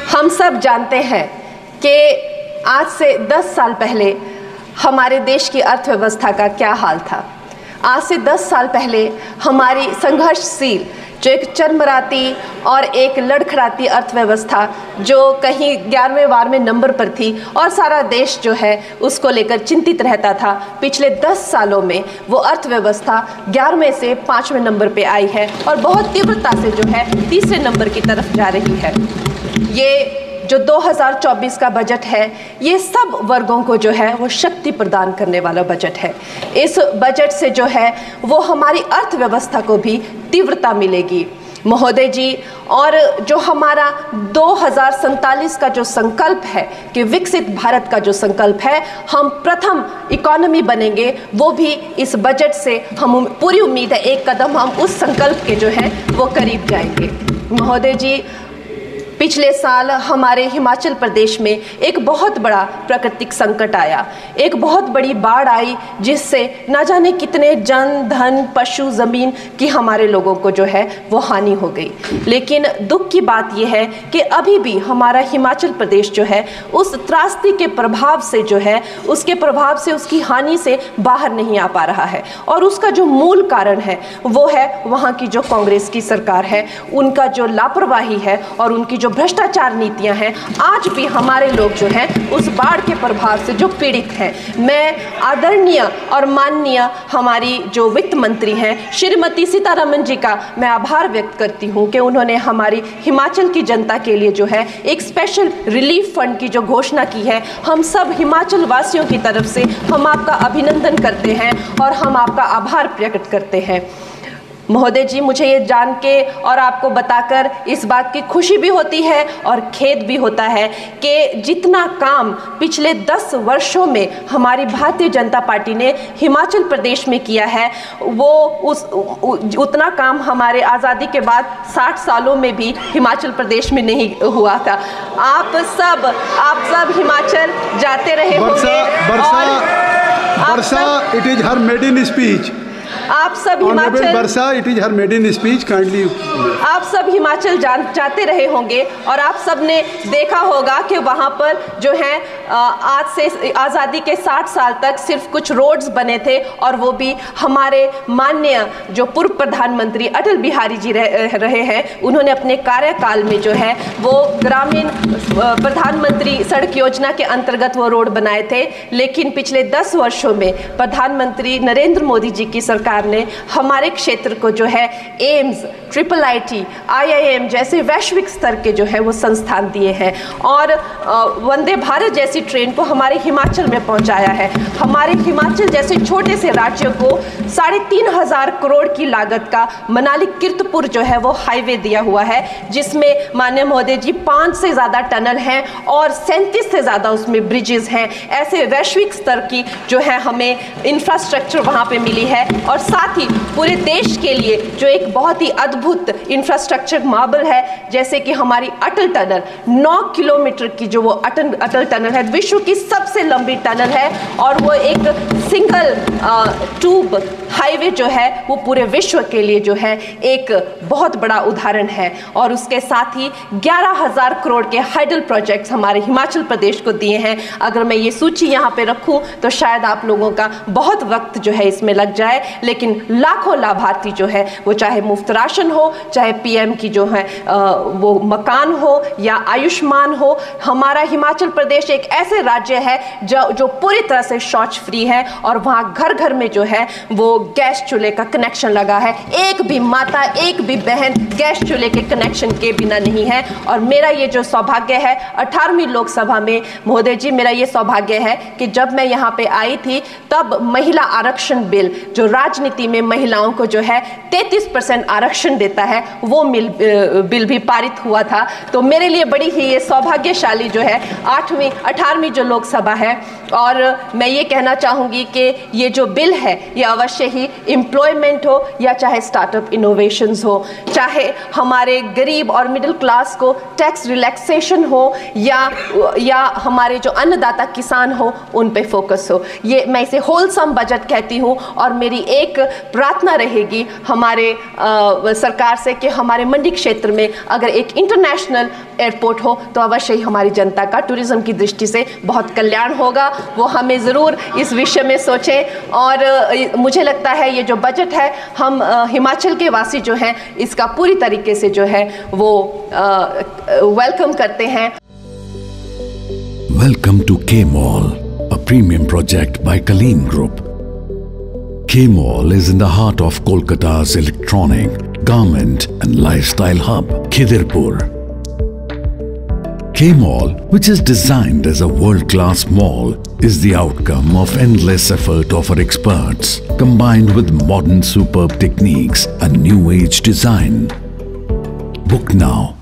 हम सब जानते हैं कि आज से 10 साल पहले हमारे देश की अर्थव्यवस्था का क्या हाल था। आज से 10 साल पहले हमारी संघर्षशील जो एक चरमराती और एक लड़खड़ाती अर्थव्यवस्था जो कहीं 11वें-12वें नंबर पर थी और सारा देश जो है उसको लेकर चिंतित रहता था, पिछले 10 सालों में वो अर्थव्यवस्था 11वें से 5वें नंबर पे आई है और बहुत तीव्रता से जो है 3रे नंबर की तरफ जा रही है। ये जो 2024 का बजट है ये सब वर्गों को जो है वो शक्ति प्रदान करने वाला बजट है। इस बजट से जो है वो हमारी अर्थव्यवस्था को भी तीव्रता मिलेगी महोदय जी। और जो हमारा 2047 का जो संकल्प है कि विकसित भारत का जो संकल्प है, हम प्रथम इकोनॉमी बनेंगे, वो भी इस बजट से हम पूरी उम्मीद है एक कदम हम उस संकल्प के जो है वो करीब जाएंगे। महोदय जी, पिछले साल हमारे हिमाचल प्रदेश में एक बहुत बड़ा प्राकृतिक संकट आया, एक बहुत बड़ी बाढ़ आई जिससे ना जाने कितने जन धन पशु ज़मीन की हमारे लोगों को जो है वो हानि हो गई। लेकिन दुख की बात यह है कि अभी भी हमारा हिमाचल प्रदेश जो है उस त्रासदी के प्रभाव से जो है उसके प्रभाव से उसकी हानि से बाहर नहीं आ पा रहा है। और उसका जो मूल कारण है वो है वहाँ की जो कांग्रेस की सरकार है, उनका जो लापरवाही है और उनकी भ्रष्टाचार नीतियां हैं। आज भी हमारे लोग जो हैं उस बाढ़ के प्रभाव से जो पीड़ित हैं। मैं आदरणीय और माननीय हमारी जो वित्त मंत्री हैं श्रीमती सीतारमण जी का मैं आभार व्यक्त करती हूं कि उन्होंने हमारी हिमाचल की जनता के लिए जो है एक स्पेशल रिलीफ फंड की जो घोषणा की है। हम सब हिमाचल वासियों की तरफ से हम आपका अभिनंदन करते हैं और हम आपका आभार प्रकट करते हैं। महोदय जी, मुझे ये जान के और आपको बताकर इस बात की खुशी भी होती है और खेद भी होता है कि जितना काम पिछले 10 वर्षों में हमारी भारतीय जनता पार्टी ने हिमाचल प्रदेश में किया है वो उतना काम हमारे आज़ादी के बाद 60 सालों में भी हिमाचल प्रदेश में नहीं हुआ था। आप सब हिमाचल जाते रहे होंगे। वर्षा, it is her maiden speech. आप सब हिमाचल वर्षा, it is her maiden speech, kindly. आप सब हिमाचल जाते रहे होंगे और आप सब ने देखा होगा कि वहाँ पर जो है आज से आज़ादी के 60 साल तक सिर्फ कुछ रोड्स बने थे और वो भी हमारे माननीय जो पूर्व प्रधानमंत्री अटल बिहारी जी रहे हैं, उन्होंने अपने कार्यकाल में जो है वो ग्रामीण प्रधानमंत्री सड़क योजना के अंतर्गत वो रोड बनाए थे। लेकिन पिछले 10 वर्षों में प्रधानमंत्री नरेंद्र मोदी जी की सरकार ने हमारे क्षेत्र को जो है एम्स, IIT, IIM जैसे वैश्विक स्तर के जो है वो संस्थान दिए हैं और वंदे भारत जैसी ट्रेन को हमारे हिमाचल में पहुंचाया है। हमारे हिमाचल जैसे छोटे से राज्यों को 3,500 करोड़ की लागत का मनाली कीर्तपुर जो है वो हाईवे दिया हुआ है, जिसमें माननीय महोदय जी 5 से ज़्यादा टनल हैं और 37 से ज़्यादा उसमें ब्रिजेस हैं। ऐसे वैश्विक स्तर की जो है हमें इंफ्रास्ट्रक्चर वहाँ पे मिली है और साथ ही पूरे देश के लिए जो एक बहुत ही अद्भुत इंफ्रास्ट्रक्चर मार्बल है, जैसे कि हमारी अटल टनल 9 किलोमीटर की जो वो अटल टनल है, विश्व की सबसे लंबी टनल है और वो एक सिंगल ट्यूब हाईवे जो है वो पूरे विश्व के लिए जो है एक बहुत बड़ा उदाहरण है। और उसके साथ ही 11,000 करोड़ के हाइडल प्रोजेक्ट्स हमारे हिमाचल प्रदेश को दिए हैं। अगर मैं ये सूची यहाँ पे रखूँ तो शायद आप लोगों का बहुत वक्त जो है इसमें लग जाए, लेकिन लाखों लाभार्थी जो है वो चाहे मुफ्त राशन हो, चाहे PM की जो है वो मकान हो या आयुष्मान हो, हमारा हिमाचल प्रदेश एक ऐसे राज्य है जो पूरी तरह से शौच फ्री है और वहाँ घर घर में जो है वो गैस चूल्हे का कनेक्शन लगा है। एक भी माता, एक भी बहन गैस चूल्हे के कनेक्शन के बिना नहीं है। और मेरा ये जो सौभाग्य है 18वीं लोकसभा में महोदय जी, मेरा ये सौभाग्य है कि जब मैं यहाँ पे आई थी तब महिला आरक्षण बिल जो राजनीति में महिलाओं को जो है 33% आरक्षण देता है वो बिल भी पारित हुआ था। तो मेरे लिए बड़ी ही ये सौभाग्यशाली जो है 18वीं जो लोकसभा है। और मैं ये कहना चाहूँगी कि ये जो बिल है ये अवश्य ही एम्प्लॉयमेंट हो या चाहे स्टार्टअप इनोवेशंस हो, चाहे हमारे गरीब और मिडिल क्लास को टैक्स रिलैक्सेशन हो या हमारे जो अन्नदाता किसान हो उन पे फोकस हो। ये मैं इसे होलसम बजट कहती हूँ और मेरी एक प्रार्थना रहेगी हमारे सरकार से कि हमारे मंडी क्षेत्र में अगर एक इंटरनेशनल एयरपोर्ट हो तो अवश्य ही हमारी जनता का टूरिज्म की दृष्टि से बहुत कल्याण होगा। वो हमें ज़रूर इस विषय में सोचें और मुझे लगता है ये जो बजट है हम हिमाचल के वासी जो हैं इसका पूरी तरीके से जो है वो वेलकम करते हैं। Welcome to K-Mall, a premium project by Kaleen Group. K-Mall is in the heart of Kolkata's electronic, garment and lifestyle hub, Khidirpur. K-Mall, which is designed as a world-class mall, is the outcome of endless effort of our experts, combined with modern superb techniques and new-age design. Book now